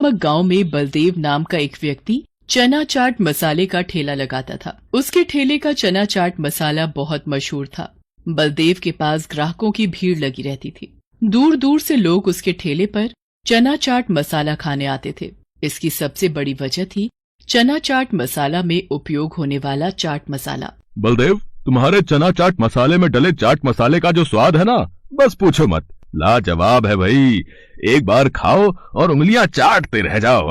गांव में बलदेव नाम का एक व्यक्ति चना चाट मसाले का ठेला लगाता था। उसके ठेले का चना चाट मसाला बहुत मशहूर था। बलदेव के पास ग्राहकों की भीड़ लगी रहती थी। दूर दूर से लोग उसके ठेले पर चना चाट मसाला खाने आते थे। इसकी सबसे बड़ी वजह थी चना चाट मसाला में उपयोग होने वाला चाट मसाला। बलदेव, तुम्हारे चना चाट मसाले में डले चाट मसाले का जो स्वाद है ना, बस पूछो मत, लाजवाब है भाई। एक बार खाओ और उंगलियां चाटते रह जाओ।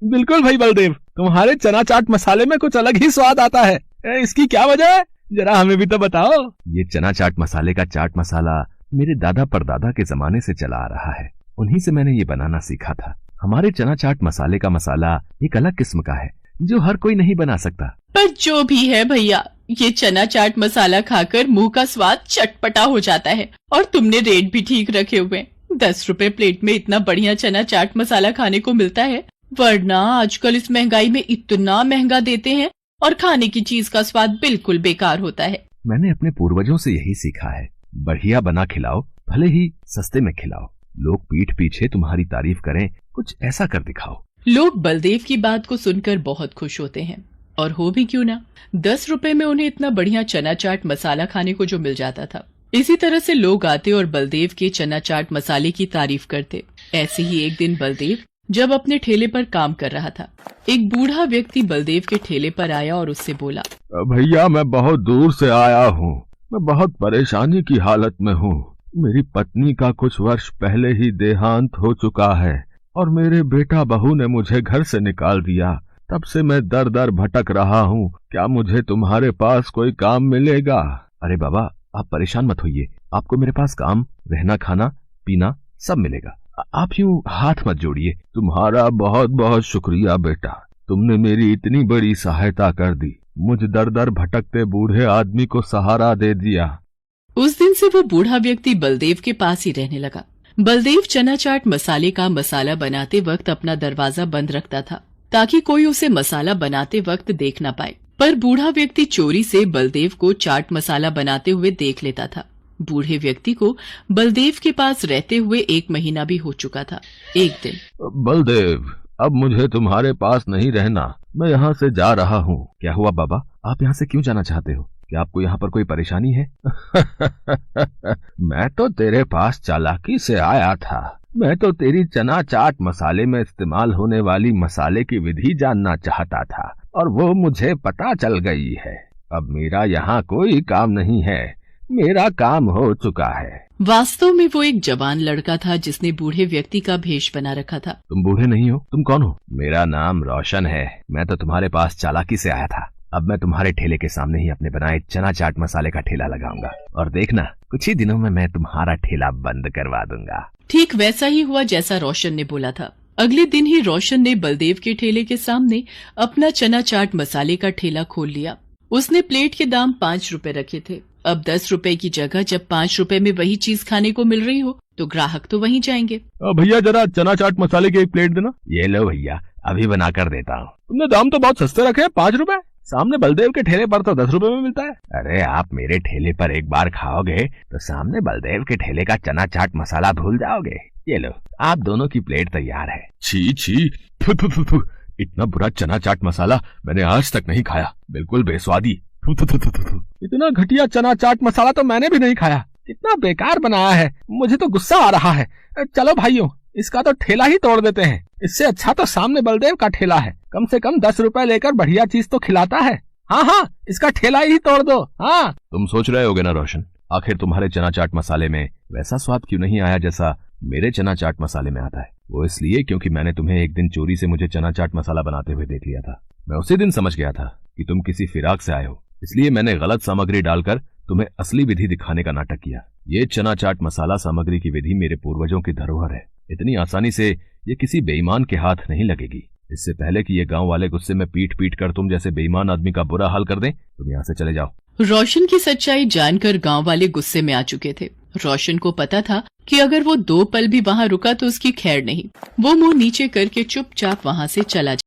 बिल्कुल भाई बलदेव, तुम्हारे चना चाट मसाले में कुछ अलग ही स्वाद आता है। इसकी क्या वजह है, जरा हमें भी तो बताओ। ये चना चाट मसाले का चाट मसाला मेरे दादा परदादा के जमाने से चला आ रहा है। उन्हीं से मैंने ये बनाना सीखा था। हमारे चना चाट मसाले का मसाला एक अलग किस्म का है जो हर कोई नहीं बना सकता। पर जो भी है भैया, ये चना चाट मसाला खाकर मुंह का स्वाद चटपटा हो जाता है। और तुमने रेट भी ठीक रखे हुए। 10 रुपए प्लेट में इतना बढ़िया चना चाट मसाला खाने को मिलता है, वरना आजकल इस महंगाई में इतना महंगा देते हैं और खाने की चीज का स्वाद बिल्कुल बेकार होता है। मैंने अपने पूर्वजों से यही सीखा है, बढ़िया बना खिलाओ, भले ही सस्ते में खिलाओ। लोग पीठ पीछे तुम्हारी तारीफ करें, कुछ ऐसा कर दिखाओ। लोग बलदेव की बात को सुनकर बहुत खुश होते हैं, और हो भी क्यों ना। 10 रुपए में उन्हें इतना बढ़िया चना चाट मसाला खाने को जो मिल जाता था। इसी तरह से लोग आते और बलदेव के चना चाट मसाले की तारीफ करते। ऐसे ही एक दिन बलदेव जब अपने ठेले पर काम कर रहा था, एक बूढ़ा व्यक्ति बलदेव के ठेले पर आया और उससे बोला, भैया, मैं बहुत दूर से आया हूँ। मैं बहुत परेशानी की हालत में हूँ। मेरी पत्नी का कुछ वर्ष पहले ही देहांत हो चुका है और मेरे बेटा बहू ने मुझे घर से निकाल दिया। तब से मैं दर दर भटक रहा हूँ। क्या मुझे तुम्हारे पास कोई काम मिलेगा? अरे बाबा, आप परेशान मत होइए, आपको मेरे पास काम, रहना, खाना, पीना सब मिलेगा। आप यूं हाथ मत जोड़िए। तुम्हारा बहुत बहुत शुक्रिया बेटा, तुमने मेरी इतनी बड़ी सहायता कर दी। मुझ दर दर भटकते बूढ़े आदमी को सहारा दे दिया। उस दिन से वो बूढ़ा व्यक्ति बलदेव के पास ही रहने लगा। बलदेव चना चाट मसाले का मसाला बनाते वक्त अपना दरवाजा बंद रखता था ताकि कोई उसे मसाला बनाते वक्त देख न पाए। पर बूढ़ा व्यक्ति चोरी से बलदेव को चाट मसाला बनाते हुए देख लेता था। बूढ़े व्यक्ति को बलदेव के पास रहते हुए 1 महीना भी हो चुका था। एक दिन, बलदेव, अब मुझे तुम्हारे पास नहीं रहना, मैं यहाँ से जा रहा हूँ। क्या हुआ बाबा, आप यहाँ से क्यों जाना चाहते हो? क्या आपको यहाँ पर कोई परेशानी है? मैं तो तेरे पास चालाकी से आया था। मैं तो तेरी चना चाट मसाले में इस्तेमाल होने वाली मसाले की विधि जानना चाहता था और वो मुझे पता चल गई है। अब मेरा यहाँ कोई काम नहीं है, मेरा काम हो चुका है। वास्तव में वो एक जवान लड़का था जिसने बूढ़े व्यक्ति का भेष बना रखा था। तुम बूढ़े नहीं हो, तुम कौन हो? मेरा नाम रोशन है। मैं तो तुम्हारे पास चालाकी से आया था। अब मैं तुम्हारे ठेले के सामने ही अपने बनाए चना चाट मसाले का ठेला लगाऊंगा और देखना, कुछ ही दिनों में मैं तुम्हारा ठेला बंद करवा दूंगा। ठीक वैसा ही हुआ जैसा रोशन ने बोला था। अगले दिन ही रोशन ने बलदेव के ठेले के सामने अपना चना चाट मसाले का ठेला खोल लिया। उसने प्लेट के दाम 5 रुपए रखे थे। अब 10 रुपए की जगह जब 5 रुपए में वही चीज खाने को मिल रही हो तो ग्राहक तो वहीं जाएंगे। भैया, जरा चना चाट मसाले की 1 प्लेट देना। ये लो भैया, अभी बना कर देता हूँ। तुमने दाम तो बहुत सस्ते रखे हैं, 5 रुपए। सामने बलदेव के ठेले पर तो 10 रुपए में मिलता है। अरे आप मेरे ठेले पर एक बार खाओगे तो सामने बलदेव के ठेले का चना चाट मसाला भूल जाओगे। ये लो, आप दोनों की प्लेट तैयार है। छी छी, थु थु थु थु। इतना बुरा चना चाट मसाला मैंने आज तक नहीं खाया, बिल्कुल बेस्वादी। थु थु थु थु थु। इतना घटिया चना चाट मसाला तो मैंने भी नहीं खाया। कितना बेकार बनाया है, मुझे तो गुस्सा आ रहा है। चलो भाइयों, इसका तो ठेला ही तोड़ देते हैं। इससे अच्छा तो सामने बलदेव का ठेला है, कम से कम 10 रुपए लेकर बढ़िया चीज तो खिलाता है। हाँ, इसका ठेला ही तोड़ दो। हाँ, तुम सोच रहे होगे ना रोशन, आखिर तुम्हारे चना चाट मसाले में वैसा स्वाद क्यों नहीं आया जैसा मेरे चना चाट मसाले में आता है? वो इसलिए क्योंकि मैंने तुम्हें एक दिन चोरी से मुझे चना चाट मसाला बनाते हुए देख लिया था। मैं उसी दिन समझ गया था कि तुम किसी फिराक से आए हो, इसलिए मैंने गलत सामग्री डालकर तुम्हें असली विधि दिखाने का नाटक किया। ये चना चाट मसाला सामग्री की विधि मेरे पूर्वजों की धरोहर है। इतनी आसानी से ये किसी बेईमान के हाथ नहीं लगेगी। इससे पहले कि ये गांव वाले गुस्से में पीट पीट कर तुम जैसे बेईमान आदमी का बुरा हाल कर दें, तुम यहाँ से चले जाओ। रोशन की सच्चाई जानकर गांव वाले गुस्से में आ चुके थे। रोशन को पता था कि अगर वो 2 पल भी वहाँ रुका तो उसकी खैर नहीं। वो मुंह नीचे करके चुपचाप वहाँ से चला